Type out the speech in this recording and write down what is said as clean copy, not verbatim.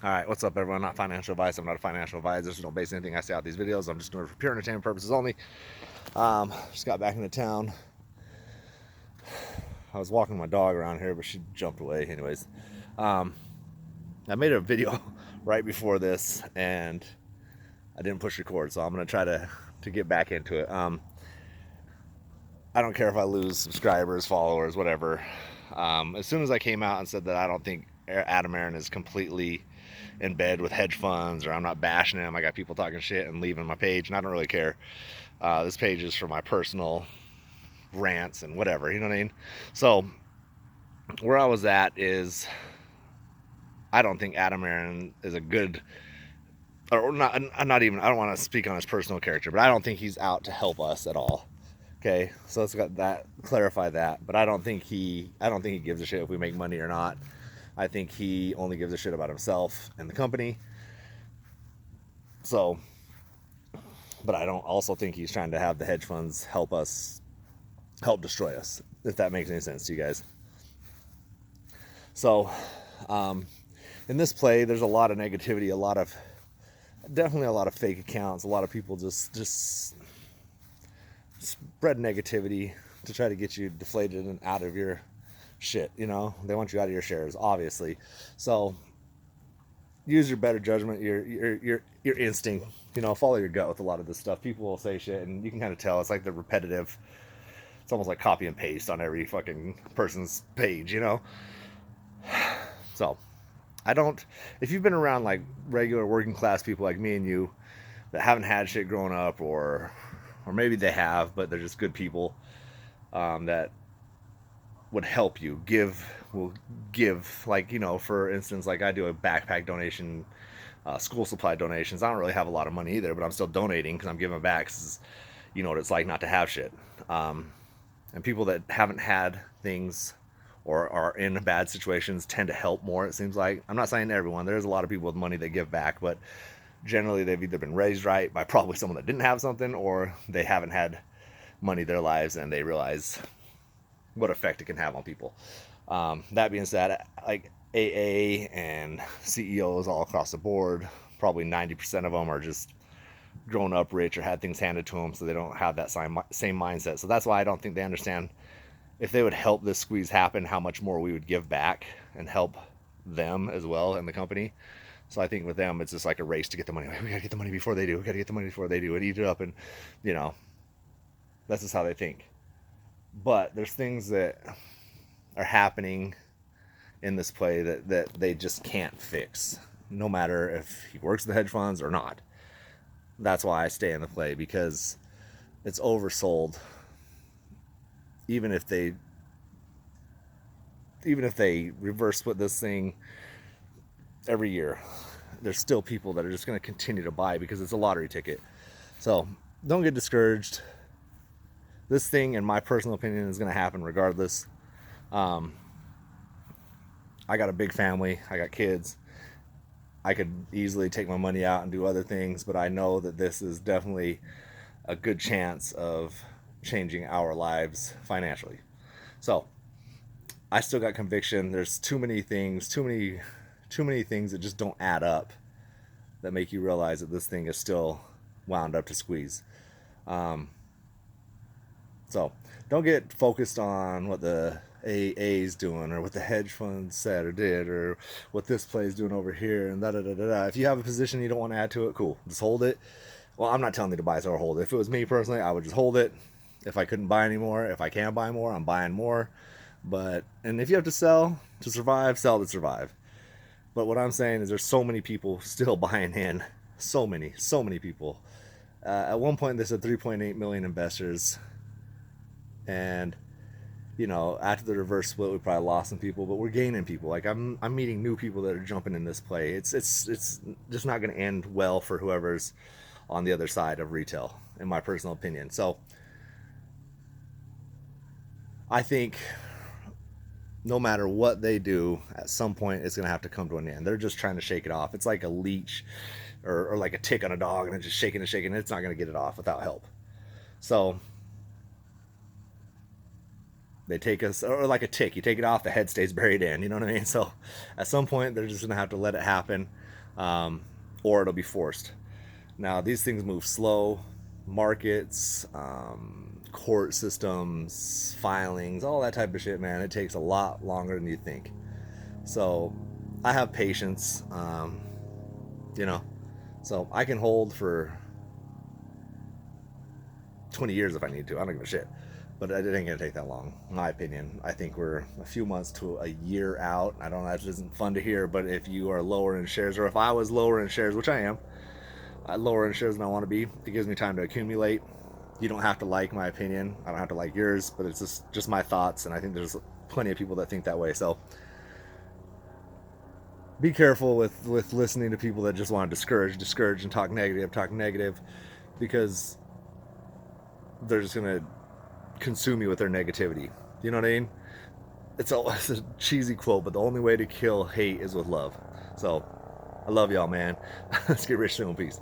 All right, what's up, everyone? Not financial advice. I'm not a financial advisor. So don't base anything I say out these videos. I'm just doing it for pure entertainment purposes only. Just got back into town. I was walking my dog around here, but she jumped away. Anyways, um, I made a video right before this, and I didn't push record, so I'm gonna try to get back into it. I don't care if I lose subscribers, followers, whatever. As soon as I came out and said that I don't think Adam Aaron is completely in bed with hedge funds, or I'm not bashing him, I got people talking shit and leaving my page, and I don't really care. This page is for my personal rants and whatever, you know what I mean? So where I was at is I don't think Adam Aaron is a good, or not. Not even. I don't want to speak on his personal character, but I don't think he's out to help us at all. Okay, so let's got that clarify that. But I don't think he gives a shit if we make money or not. I think he only gives a shit about himself and the company. So, but I don't also think he's trying to have the hedge funds help destroy us. If that makes any sense to you guys. So, um, in this play, there's a lot of negativity, definitely a lot of fake accounts, a lot of people just spread negativity to try to get you deflated and out of your shit. You know, they want you out of your shares, obviously. So use your better judgment, your instinct. You know, follow your gut with a lot of this stuff. People will say shit, and you can kind of tell. It's like the repetitive. It's almost like copy and paste on every fucking person's page. You know. So I don't. If you've been around like regular working class people like me and you that haven't had shit growing up, or maybe they have, but they're just good people that would help you. Will give, like, you know, for instance, like I do a backpack donation, school supply donations. I don't really have a lot of money either, but I'm still donating because I'm giving back. Cause you know what it's like not to have shit. And people that haven't had things or are in bad situations tend to help more, it seems like. I'm not saying everyone. There's a lot of people with money that give back, but generally they've either been raised right by probably someone that didn't have something, or they haven't had money their lives and they realize what effect it can have on people. That being said, like AA and CEOs all across the board, probably 90% of them are just grown up rich or had things handed to them, so they don't have that same mindset. So that's why I don't think they understand, if they would help this squeeze happen, how much more we would give back and help them as well in the company. So I think with them, it's just like a race to get the money. We gotta get the money before they do. We gotta get the money before they do, and eat it up, and you know, that's just how they think. But there's things that are happening in this play that they just can't fix, no matter if he works the hedge funds or not. That's why I stay in the play, because it's oversold. Even if they reverse split this thing every year, there's still people that are just going to continue to buy because it's a lottery ticket. So don't get discouraged. This thing, in my personal opinion, is going to happen regardless. I got a big family. I got kids. I could easily take my money out and do other things, but I know that this is definitely a good chance of changing our lives financially. So I still got conviction. There's too many things that just don't add up, that make you realize that this thing is still wound up to squeeze. So don't get focused on what the AA's doing, or what the hedge fund said or did, or what this play is doing over here, and da da da da. If you have a position you don't want to add to it, cool, just hold it. Well, I'm not telling you to buy or hold it. If it was me personally, I would just hold it. If I couldn't buy anymore, if I can buy more, I'm buying more. And if you have to sell to survive, sell to survive. But what I'm saying is, there's so many people still buying in. So many people. At one point, they said 3.8 million investors. And, you know, after the reverse split, we probably lost some people, but we're gaining people. Like, I'm meeting new people that are jumping in this play. It's just not going to end well for whoever's on the other side of retail, in my personal opinion. So I think no matter what they do, at some point it's going to have to come to an end. They're just trying to shake it off. It's like a leech, or like a tick on a dog, and it's just shaking and shaking. It's not going to get it off without help. So they take us, or like a tick, you take it off, the head stays buried in. You know what I mean? So at some point they're just going to have to let it happen. or it'll be forced. Now, these things move slow. Markets, court systems, filings, all that type of shit, man. It takes a lot longer than you think. So I have patience, you know, so I can hold for 20 years if I need to. I don't give a shit. But it ain't gonna take that long, in my opinion. I think we're a few months to a year out. I don't know, that isn't fun to hear, but if you are lower in shares, or if I was lower in shares, which I am, lower in shares than I want to be, it gives me time to accumulate. You don't have to like my opinion. I don't have to like yours, but it's just my thoughts, and I think there's plenty of people that think that way. So be careful with listening to people that just want to discourage and talk negative, because they're just gonna consume you with their negativity. You know what I mean? It's a cheesy quote, but the only way to kill hate is with love. So I love y'all, man. Let's get rich, simple, peace.